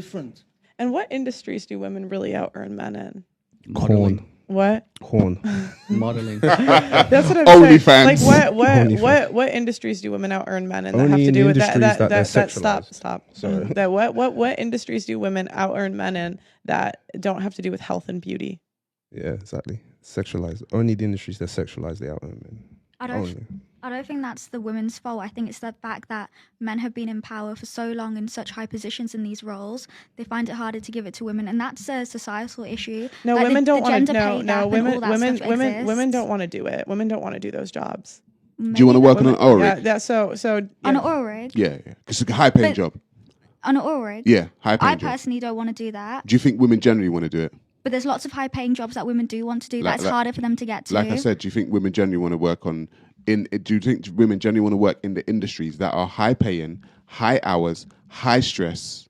different. And what industries do women really out earn men in? Corn. What? Corn. Modeling. That's what I'm OnlyFans. saying. Like OnlyFans. what industries do women out earn men in that Only have to in do with industries that they're stop sexualized. So- that what industries do women out earn men in that don't have to do with health and beauty? Yeah, exactly. Sexualized. Only the industries that sexualize the out women. I don't think that's the women's fault. I think it's the fact that men have been in power for so long in such high positions in these roles. They find it harder to give it to women, and that's a societal issue. No, like women don't want to. Women don't want to do it. Women don't want to do those jobs. Do you want to work on an oil rig? Yeah, so on an oil rig. Yeah, because it's a high paying job. On an oil rig. Yeah, high paying job. I personally don't want to do that. Do you think women generally want to do it? But there's lots of high paying jobs that women do want to do. That's harder for them to get to. Like I said, do you think women generally want to work on? Do you think women generally want to work in the industries that are high paying, high hours, high stress,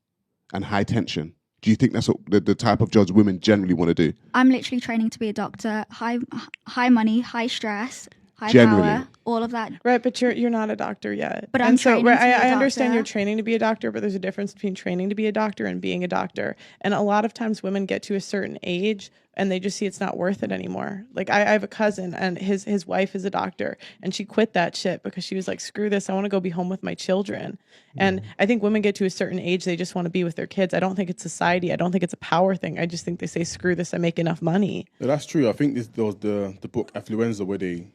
and high tension? Do you think that's what the type of jobs women generally want to do? I'm literally training to be a doctor. High money, high stress, high Generally. power, all of that. Right, but you're not a doctor yet. But I'm training to be a I understand doctor. you're training to be a doctor, but there's a difference between training to be a doctor and being a doctor. And a lot of times women get to a certain age and they just see it's not worth it anymore. Like I have a cousin and his wife is a doctor and she quit that shit because she was like, screw this, I want to go be home with my children. And I think women get to a certain age, they just want to be with their kids. I don't think it's society. I don't think it's a power thing. I just think they say, screw this, I make enough money. Yeah, that's true. I think there was the book Affluenza where they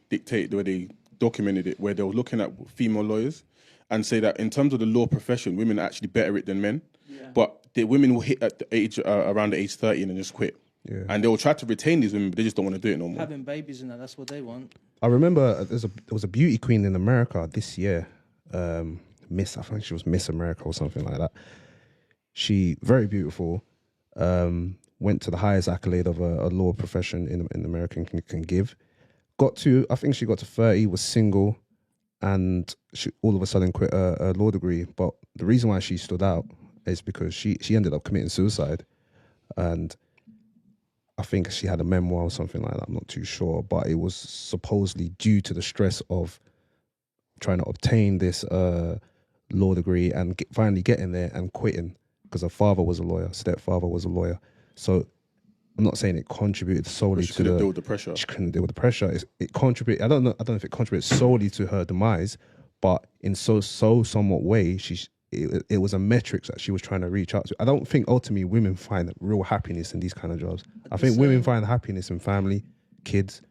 documented it, where they were looking at female lawyers and say that in terms of the law profession, women are actually better at it than men. Yeah. But the women will hit at the age around the age 30 and then just quit. Yeah. And they will try to retain these women, but they just don't want to do it no more. Having babies and that's what they want. I remember there was a beauty queen in America this year. I think she was Miss America or something like that. She, very beautiful, went to the highest accolade of a law profession in America can give. I think she got to 30, was single, and she all of a sudden quit a law degree. But the reason why she stood out is because she ended up committing suicide. And I think she had a memoir or something like that, I'm not too sure. But it was supposedly due to the stress of trying to obtain this law degree and finally getting there and quitting because her father was a lawyer, stepfather was a lawyer. So I'm not saying it contributed solely to couldn't deal with the pressure. She couldn't deal with the pressure. It contributed. I don't know if it contributes solely to her demise, but in somewhat way, it was a metrics that she was trying to reach out to. I don't think ultimately women find real happiness in these kind of jobs. I think women find happiness in family, kids,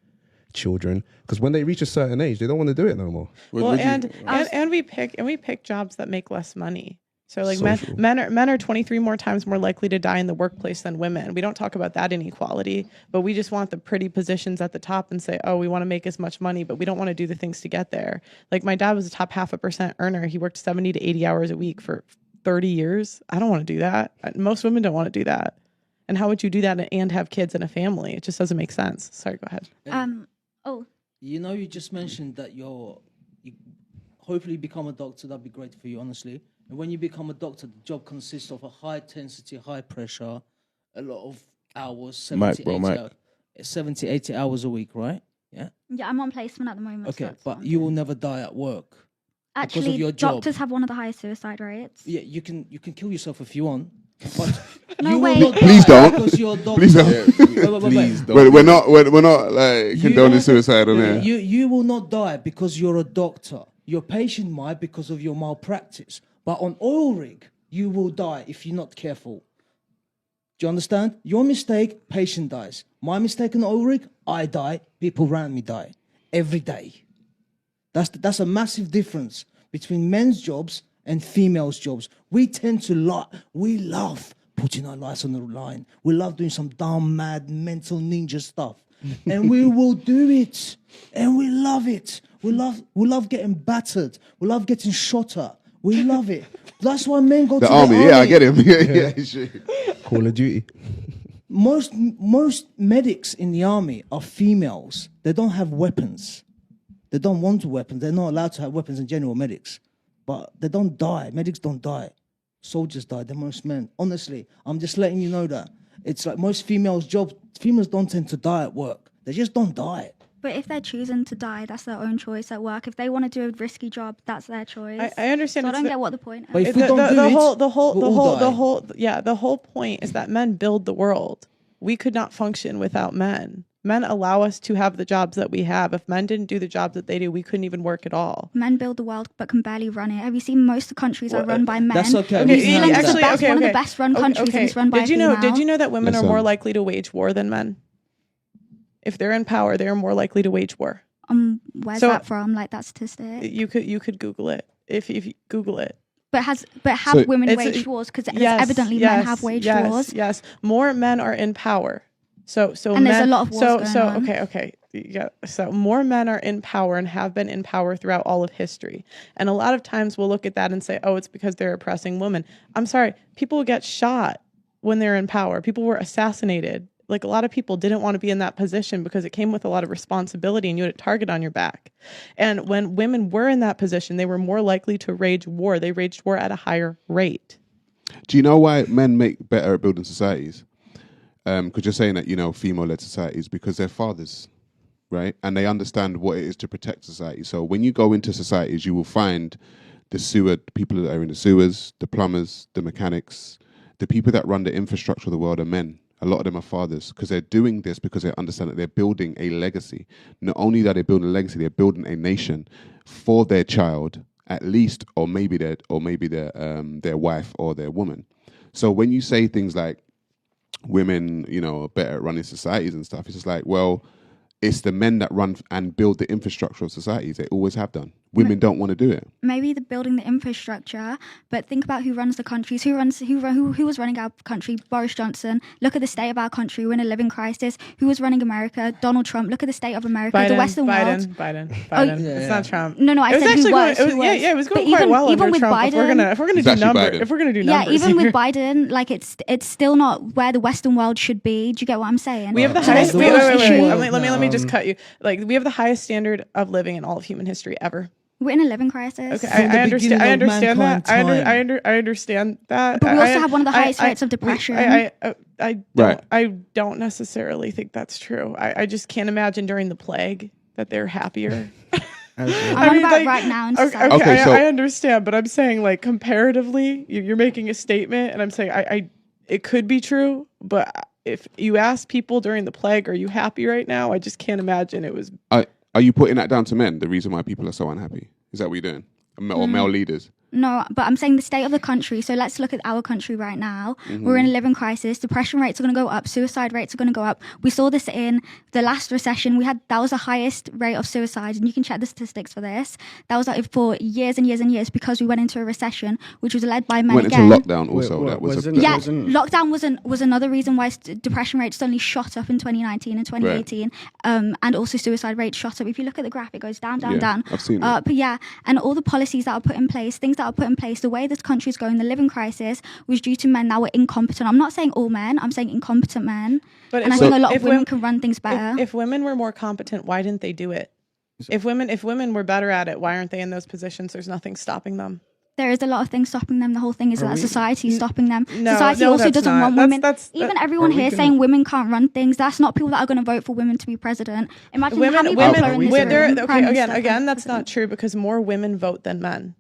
children, because when they reach a certain age, they don't want to do it no more. Well, and we pick jobs that make less money. So like men are 23 more times more likely to die in the workplace than women. We don't talk about that inequality, but we just want the pretty positions at the top and say, oh, we want to make as much money, but we don't want to do the things to get there. Like my dad was a top 0.5% earner. He worked 70 to 80 hours a week for 30 years. I don't want to do that. Most women don't want to do that. And how would you do that and have kids and a family? It just doesn't make sense. Sorry, go ahead. You just mentioned that you hopefully become a doctor. That'd be great for you, honestly. And when you become a doctor, the job consists of a high intensity, high pressure, a lot of hours, 70, 80 hours a week, right? Yeah? Yeah, I'm on placement at the moment. Okay, but you will never die at work. Actually, because of your job. Doctors have one of the highest suicide rates. Yeah, you can kill yourself if you want. But no way. Please don't. Because you're a doctor. Please don't. Please don't. We're not like condoning suicide on there. You will not die because you're a doctor. Your patient might because of your malpractice. But on oil rig, you will die if you're not careful. Do you understand? Your mistake, patient dies. My mistake on oil rig, I die. People around me die. Every day. That's a massive difference between men's jobs and females' jobs. We tend to we love putting our lives on the line. We love doing some dumb, mad, mental ninja stuff. And we will do it. And we love it. We love getting battered. We love getting shot at. We love it. That's why men go to the army. Yeah, I get him. Yeah. Call of Duty. Most medics in the army are females. They don't have weapons. They don't want weapons. They're not allowed to have weapons in general, medics. But they don't die. Medics don't die. Soldiers die. They're most men. Honestly, I'm just letting you know that. It's like most females' jobs, females don't tend to die at work. They just don't die. But if they're choosing to die, that's their own choice at work. If they want to do a risky job, that's their choice. I understand. So I don't get what the point is. But if we don't do it, the whole point is that men build the world. We could not function without men. Men allow us to have the jobs that we have. If men didn't do the jobs that they do, we couldn't even work at all. Men build the world but can barely run it. Have you seen most of the countries are run by men? That's okay. New We can Zealand have is that. one of the best run countries and it's run by a female. Did you know that women are Listen. more likely to wage war than men? If they're in power, they are more likely to wage war. Where's So- that from? Like that statistic? You could Google it if you Google it. But have So- women It's- waged wars? Because evidently men have waged wars. Yes, more men are in power. So And there's a lot of wars going on. Okay. Yeah. So more men are in power and have been in power throughout all of history. And a lot of times we'll look at that and say, oh, it's because they're oppressing women. I'm sorry. People get shot when they're in power. People were assassinated. Like a lot of people didn't want to be in that position because it came with a lot of responsibility and you had a target on your back. And when women were in that position, they were more likely to wage war. They waged war at a higher rate. Do you know why men make better at building societies? Because you're saying that, female-led societies, because they're fathers, right? And they understand what it is to protect society. So when you go into societies, you will find the people that are in the sewers, the plumbers, the mechanics, the people that run the infrastructure of the world are men. A lot of them are fathers because they're doing this because they understand that they're building a legacy. Not only that they're building a legacy, they're building a nation for their child, at least, or maybe their wife or their woman. So when you say things like women, are better at running societies and stuff, it's just like, well, it's the men that run and build the infrastructure of societies. They always have done. Women don't want to do it. Maybe the building the infrastructure, but think about who runs the countries. Who was running our country? Boris Johnson. Look at the state of our country. We're in a living crisis. Who was running America? Donald Trump. Look at the state of America. The Western world. Biden. yeah, It's not Trump. No, I said who was. It was going But quite well even under with Trump. Biden, If we're gonna It's do actually numbers, Biden. if we're gonna do yeah, numbers, even here. with Biden, like it's still not where the Western world should be. Do you get what I'm saying? We have the So highest. there's Wait. still issues. Let me just cut you. Like we have the highest standard of living in all of human history ever. We're in a living crisis. Okay, From the I understand. I beginning of understand that. mankind I understand that. But we also have one of the highest rates of depression. I don't necessarily think that's true. I just can't imagine during the plague that they're happier. I'm on about right now in society. Okay, so- I understand, but I'm saying like comparatively, you're making a statement, and I'm saying it could be true, but if you ask people during the plague, are you happy right now? I just can't imagine it was. Are you putting that down to men, the reason why people are so unhappy? Is that what you're doing? Or male leaders? No, but I'm saying the state of the country. So let's look at our country right now. We're in a living crisis. Depression rates are going to go up. Suicide rates are going to go up. We saw this in the last recession. That was the highest rate of suicide, and you can check the statistics for this. That was like for years and years and years because we went into a recession, which was led by men Went again. into lockdown also. Wait, that was wasn't- Yeah, wasn't- lockdown was another reason why depression rates suddenly shot up in 2019 and 2018, and also suicide rates shot up. If you look at the graph, it goes down, Yeah, down. I've seen it. But yeah, and all the policies that are put in place, things that are put in place, the way this country's going, the living crisis was due to men that were incompetent. I'm not saying all men, I'm saying incompetent men. But And I think a lot of women can run things better. If women were more competent, why didn't they do it? If women were better at it, why aren't they in those positions? There's nothing stopping them. There is a lot of things stopping them. The whole thing is that society is stopping them. No, Society no, also that's doesn't not. want That's- women. that's- Even everyone here saying women can't run things. That's not people that are going to vote for women to be president. Imagine how many people are in this room. Prime Minister, Again, that's not true because more women vote than men.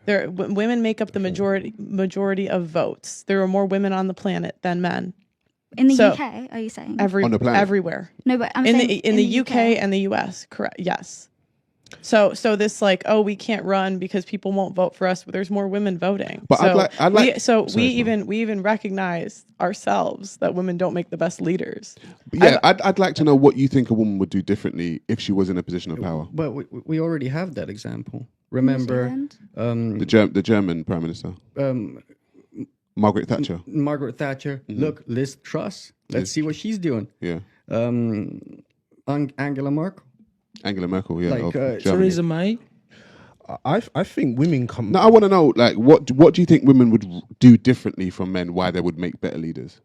Women make up the majority of votes. There are more women on the planet than men. In the So- UK, are you saying? On the planet? Everywhere. No, but I'm in saying the UK and the US, correct? Yes. So this we can't run because people won't vote for us, but there's more women voting. But we even recognize ourselves that women don't make the best leaders. Yeah, I'd like to know what you think a woman would do differently if she was in a position of power. But we already have that example. Remember, The German Prime Minister, Margaret Thatcher. Margaret Thatcher. Look, Liz Truss. Let's see what she's doing. Yeah. Angela Merkel. Angela Merkel, yeah. Like, of Germany. Theresa May. I think women come. No, I want to know, like, what do you think women would do differently from men? Why they would make better leaders?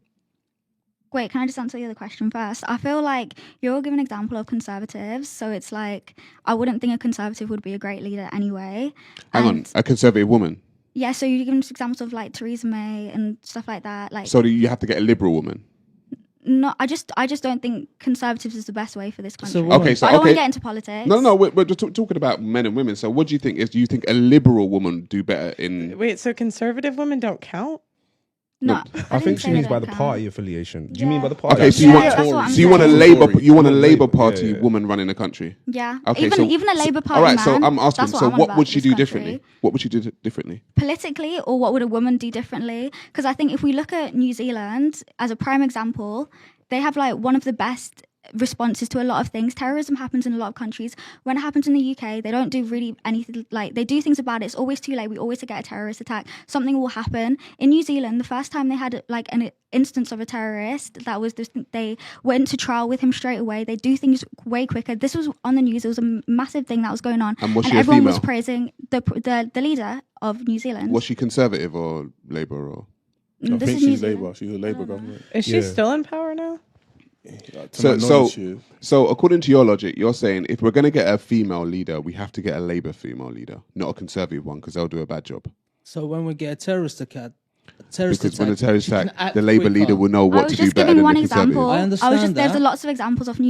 Wait, can I just answer the other question first? I feel like you're giving an example of conservatives, so it's like I wouldn't think a conservative would be a great leader anyway. Hang on, a conservative woman. Yeah, so you're giving examples of like Theresa May and stuff like that. Like, So you have to get a liberal woman. No, I just don't think conservatives is the best way for this country. So Okay, so But I don't want okay. to get into politics. No, we're just talking about men and women. So what do you think? Do you think a liberal woman do better in? Wait, so conservative women don't count? No, I didn't think say she means they by don't the count. party affiliation. Do you mean by the party? Okay, so you Yeah, want that's what I'm so you want a saying. Labour Tory. you want a Labour Labour, Party yeah. woman running the country. Yeah, Okay, even a Labour Party all right, man. so I'm asking. that's So I'm on what about would she this do country. differently? What would she do differently? Politically, or what would a woman do differently? Because I think if we look at New Zealand as a prime example, they have like one of the best responses to a lot of things. Terrorism happens in a lot of countries. When it happens in the UK, they don't do really anything. Like, they do things about it. It's always too late. We always get a terrorist attack. Something will happen. In New Zealand, the first time they had like an instance of a terrorist, that was this, they went to trial with him straight away. They do things way quicker. This was on the news. It was a massive thing that was going on, And was she a everyone was female? praising the leader of New Zealand. Was she conservative or Labour or? I This think is New she's Zealand. Labour. She's a Labour government. Is she Yeah. still in power now? To my knowledge, she is. So according to your logic, you're saying if we're going to get a female leader, we have to get a Labour female leader, not a conservative one, because they'll do a bad job. So when we get a terrorist attack, Because when the terrorist she can attack, act the Labour quicker. leader will know I what was to do just better giving than one the conservative. example. I understand There's that. lots of examples of New